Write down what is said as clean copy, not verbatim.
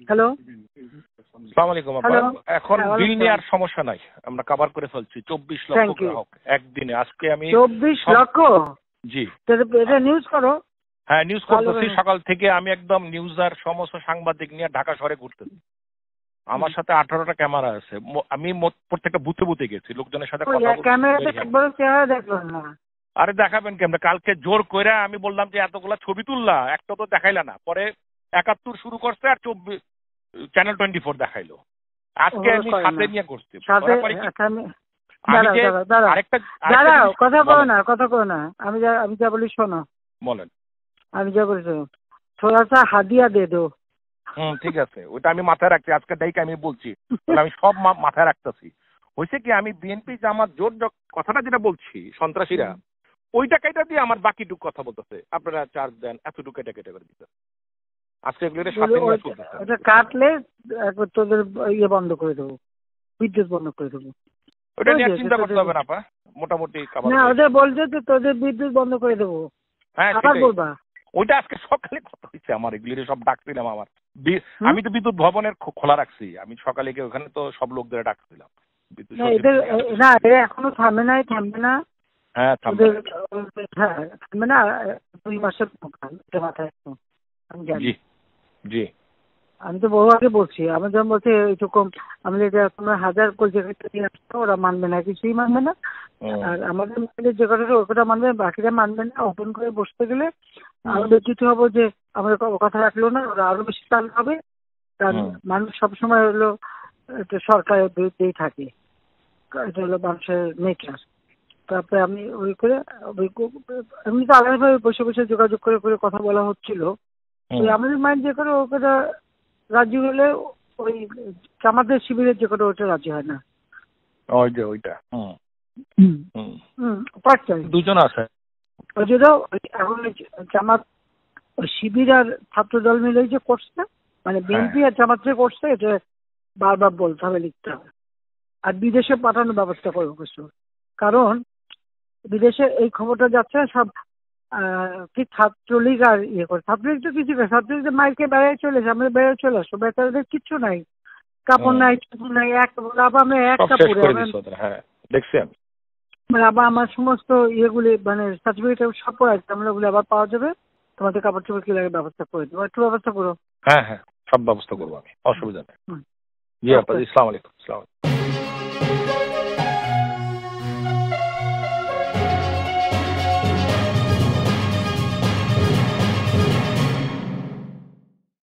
Hello, আসসালামু আলাইকুম আপা। হ্যালো। এখন হ্যাঁ, বিল ওয়ালাইকুম নেওয়ার সমস্যা নাই, আমরা কভার করে ফেলছি 24 লক্ষ থ্যাংক ইউ। গ্রাহক একদিনে। আজকে আমি 24 লক্ষ? জি এটা নিউজ করো। হ্যাঁ নিউজ ভালো করতেছি। করে। সকাল থেকে আমি একদম নিউজ আর সমস্ত সাংবাদিক নিয়ে ঢাকা শহরে ঘুরতেছি। আমার সাথে 18টা ক্যামেরা আছে। আমি প্রত্যেকটা বুথে বুথে গেছি, লোকজনের সাথে কথা বলছি। ক্যামেরাতে একবারও চেহারা দেখলাম না। আরে দেখাবেন কেমনে? কালকে জোর কইরা আমি বললাম যে এতগুলা ছবি তুললা, একটা তো দেখাইলা না। পরে 71 শুরু করছে আর 24 চ্যানেল 24 দেখাইলো। আজকে আমি সাথে নিয়ে করছি। সাথে আরেকটা কথা কো না। আমি যা বলি শোনো। বলেন। আমি যা বলি শোনো। থোড়া সা হাদিয়া দে দো। ঠিক আছে, ওইটা আমি মাথায় রাখছি। আজকে ডাইকে আমি বলছি, আমি সব মাথায় রাখতেছি। হয়েছে কি, আমি বিএনপি জামাত জোট কথাটা যেটা বলছি, সন্ত্রাসীরা ওইটা কেটে দিয়ে আমার বাকিটুকু কথা বলতেছে, আপনারা চার্জ দেন, এতটুকু কেটে কেটে করে দিতে। আজকে এগুলো সাথে নিয়ে চলতেছে। ওটা কাটলে একবার তোদের বন্ধ করে দেবো, বিদ্যুৎ বন্ধ করে দেবো। ওটা নিয়ে চিন্তা করতে হবে না আপা, মোটামুটি না, ওদের বলছে যে তোদের বিদ্যুৎ বন্ধ করে দেবো। হ্যাঁ আবার বলবা। ওইটা আজকে সকালে কথা হয়েছে আমার, এগুলি সব ডাকছিলাম আমার। আমি তো বিদ্যুৎ ভবনের খোলা রাখছি, আমি সকালে গিয়ে ওখানে তো সব লোকদের ডাকছিলাম। না, এরা এখনো থামবে না। হ্যাঁ থামবে না। 2 মাসের মাথায় আমি জানি। জি জি আমি তো বহু আগে বলছি, আমি যখন বলছি এইটুকু আমাদের তোমরা 1000 কোটি নিয়ে আসছো, ওরা মানবে না, কিছুই মানবে না। আর আমাদের যে কথাটা ওটা মানবে, বাকিরা মানবে না। ওপেন করে বসতে গেলে আরো ব্যতীত হবো যে আমাদের কথা রাখলো না, ওরা আরো বেশি চাল হবে। কারণ মানুষ সবসময় হলো সরকারের বিরুদ্ধেই থাকে, এটা হলো মানুষের নেচার। তারপরে আমি এমনি তো আলাদাভাবে বসে বসে যোগাযোগ করে করে কথা বলা হচ্ছিল। আমাদের মাইন্ড যে করে ওটা রাজি হলে, ওই আমাদের শিবিরের যে করে ওটা রাজি হয় না। ওইটা দুজন আছে এখন জামাত, শিবির আর ছাত্র দল মিলে যে করছে, মানে বিএনপি আর জামাত যে করছে, এটা বারবার বলতে হবে, লিখতে হবে। আর বিদেশে পাঠানোর ব্যবস্থা করবো কিছু, কারণ বিদেশে এই খবরটা যাচ্ছে সব কি ছাত্রলীগ আর করে। ছাত্রলীগ তো কিছু করে, ছাত্রলীগ মাইকে বেড়ায় চলেছে, আমরা বেড়ায় চলে আসবো। বেচারাদের কিচ্ছু নাই, কাপড় নাই, চুপড় নাই, আমরা এক কাপড়ে মানে আবার আমার সমস্ত ইয়েগুলি মানে সার্টিফিকেট সব পড়ে আছে, আমরা ওগুলো আবার পাওয়া যাবে। তোমাদের কাপড় চোপড় কি লাগে ব্যবস্থা করে দেবো, একটু ব্যবস্থা করো। হ্যাঁ সব ব্যবস্থা করবো আমি, অসুবিধা নেই। জি আপা, আসসালামু আলাইকুম।